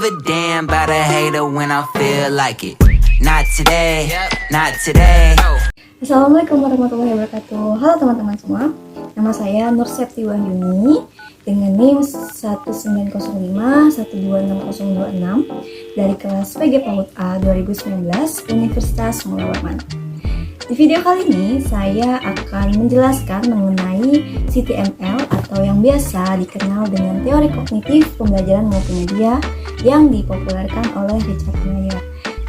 give a damn about a hater when I feel like it. Not today, not today. Assalamualaikum warahmatullahi wabarakatuh. Halo teman-teman semua. Nama saya Nur Septi Wahyuni dengan NIM 1905126026 dari kelas PG PAUD A 2019 Universitas Mulla Warman. Di video kali ini saya akan menjelaskan mengenai CTML atau yang biasa dikenal dengan teori kognitif pembelajaran multimedia yang dipopulerkan oleh Richard Meyer.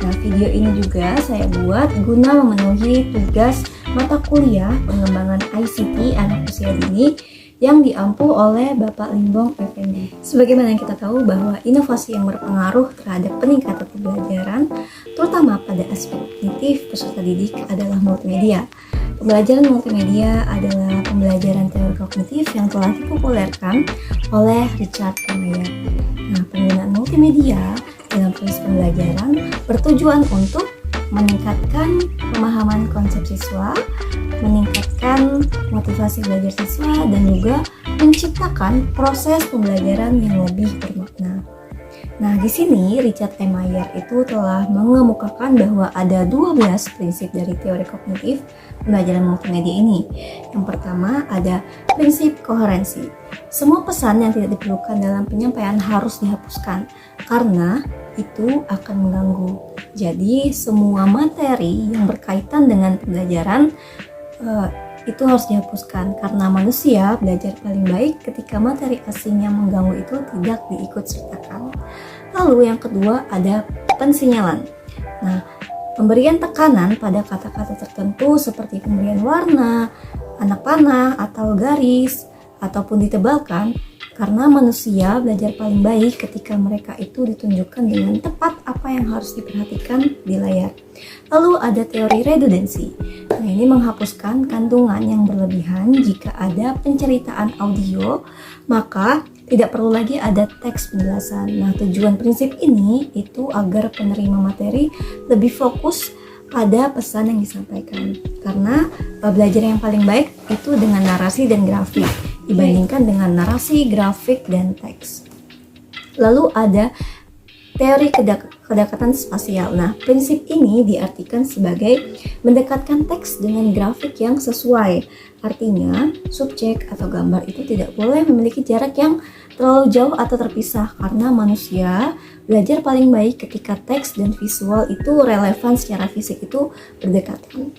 Nah, video ini juga saya buat guna memenuhi tugas mata kuliah pengembangan ICT anak usia dini yang diampu oleh Bapak Limbong Effendi. Sebagaimana yang kita tahu bahwa inovasi yang berpengaruh terhadap peningkatan pembelajaran, terutama pada aspek kognitif peserta didik adalah multimedia. Pembelajaran multimedia adalah pembelajaran teori kognitif yang telah dipopulerkan oleh Richard Meyer. Nah, penggunaan multimedia dalam proses pembelajaran bertujuan untuk meningkatkan pemahaman konsep siswa, meningkatkan motivasi belajar siswa, dan juga menciptakan proses pembelajaran yang lebih bermakna. Nah, di sini Richard Meyer itu telah mengemukakan bahwa ada 12 prinsip dari teori kognitif pembelajaran multimedia ini. Yang pertama ada prinsip koherensi. Semua pesan yang tidak diperlukan dalam penyampaian harus dihapuskan karena itu akan mengganggu. Jadi semua materi yang berkaitan dengan pembelajaran itu harus dihapuskan karena manusia belajar paling baik ketika materi asing yang mengganggu itu tidak diikut sertakan. Lalu yang kedua ada pensinyalan. Nah, pemberian tekanan pada kata-kata tertentu seperti pemberian warna, anak panah atau garis ataupun ditebalkan karena manusia belajar paling baik ketika mereka itu ditunjukkan dengan tepat apa yang harus diperhatikan di layar. Lalu ada teori redundansi. Nah, ini menghapuskan kandungan yang berlebihan jika ada penceritaan audio, maka tidak perlu lagi ada teks penjelasan. Nah, tujuan prinsip ini itu agar penerima materi lebih fokus pada pesan yang disampaikan. Karena belajar yang paling baik itu dengan narasi dan grafik dibandingkan dengan narasi, grafik, dan teks. Lalu ada teori kedekatan spasial. Nah, prinsip ini diartikan sebagai mendekatkan teks dengan grafik yang sesuai. Artinya, subjek atau gambar itu tidak boleh memiliki jarak yang terlalu jauh atau terpisah karena manusia belajar paling baik ketika teks dan visual itu relevan secara fisik itu berdekatan.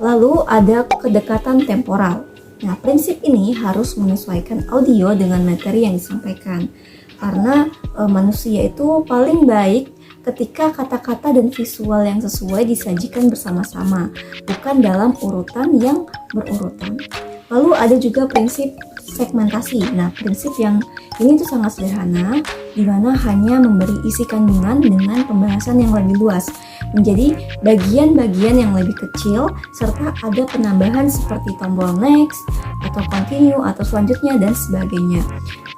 Lalu ada kedekatan temporal. Nah, prinsip ini harus menyesuaikan audio dengan materi yang disampaikan karena manusia itu paling baik ketika kata-kata dan visual yang sesuai disajikan bersama-sama, bukan dalam urutan yang berurutan. Lalu ada juga prinsip segmentasi. Nah, prinsip yang ini tuh sangat sederhana, di mana hanya memberi isi kandungan dengan pembahasan yang lebih luas, menjadi bagian-bagian yang lebih kecil, serta ada penambahan seperti tombol next, atau continue, atau selanjutnya, dan sebagainya.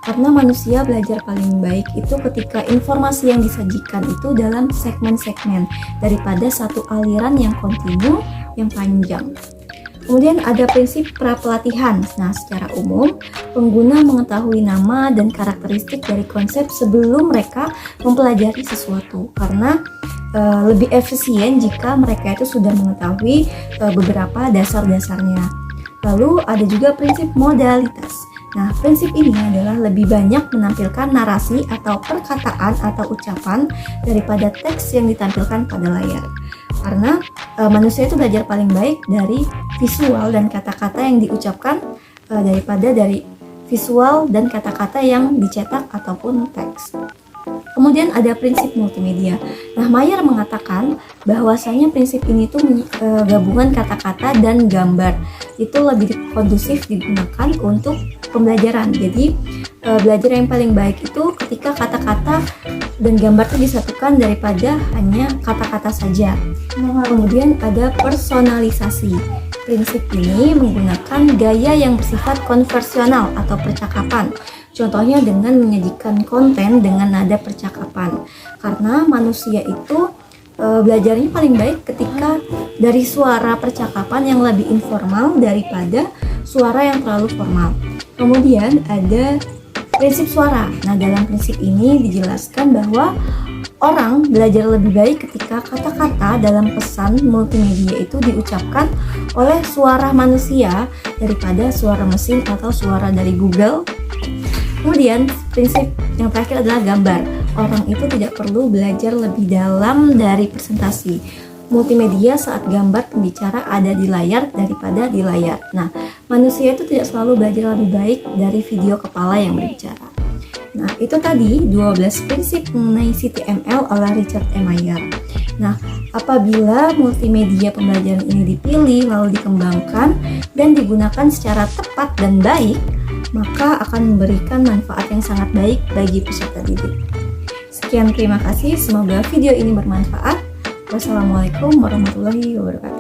Karena manusia belajar paling baik itu ketika informasi yang disajikan itu dalam segmen-segmen, daripada satu aliran yang kontinu, yang panjang. Kemudian ada prinsip pra-pelatihan. Nah, secara umum, pengguna mengetahui nama dan karakteristik dari konsep sebelum mereka mempelajari sesuatu karena lebih efisien jika mereka itu sudah mengetahui beberapa dasar-dasarnya. Lalu ada juga prinsip modalitas. Nah, prinsip ini adalah lebih banyak menampilkan narasi atau perkataan atau ucapan daripada teks yang ditampilkan pada layar. Karena manusia itu belajar paling baik dari visual dan kata-kata yang diucapkan daripada dari visual dan kata-kata yang dicetak ataupun teks. Kemudian ada prinsip multimedia. Nah, Meyer mengatakan bahwasanya prinsip ini tuh gabungan kata-kata dan gambar. Itu lebih kondusif digunakan untuk pembelajaran. Jadi belajar yang paling baik itu ketika kata-kata dan gambar itu disatukan daripada hanya kata-kata saja. Kemudian ada personalisasi. Prinsip ini menggunakan gaya yang bersifat konversional atau percakapan. Contohnya dengan menyajikan konten dengan nada percakapan. Karena manusia itu belajarnya paling baik ketika dari suara percakapan yang lebih informal daripada suara yang terlalu formal. Kemudian ada prinsip suara. Nah, dalam prinsip ini dijelaskan bahwa orang belajar lebih baik ketika kata-kata dalam pesan multimedia itu diucapkan oleh suara manusia daripada suara mesin atau suara dari Google. Kemudian prinsip yang terakhir adalah gambar. Orang itu tidak perlu belajar lebih dalam dari presentasi multimedia saat gambar pembicara ada di layar daripada di layar. Nah, manusia itu tidak selalu belajar lebih baik dari video kepala yang berbicara. Nah, itu tadi 12 prinsip mengenai CTML oleh Richard E. Mayer. Nah, apabila multimedia pembelajaran ini dipilih lalu dikembangkan dan digunakan secara tepat dan baik, maka akan memberikan manfaat yang sangat baik bagi peserta didik. Sekian, terima kasih. Semoga video ini bermanfaat. Wassalamualaikum warahmatullahi wabarakatuh.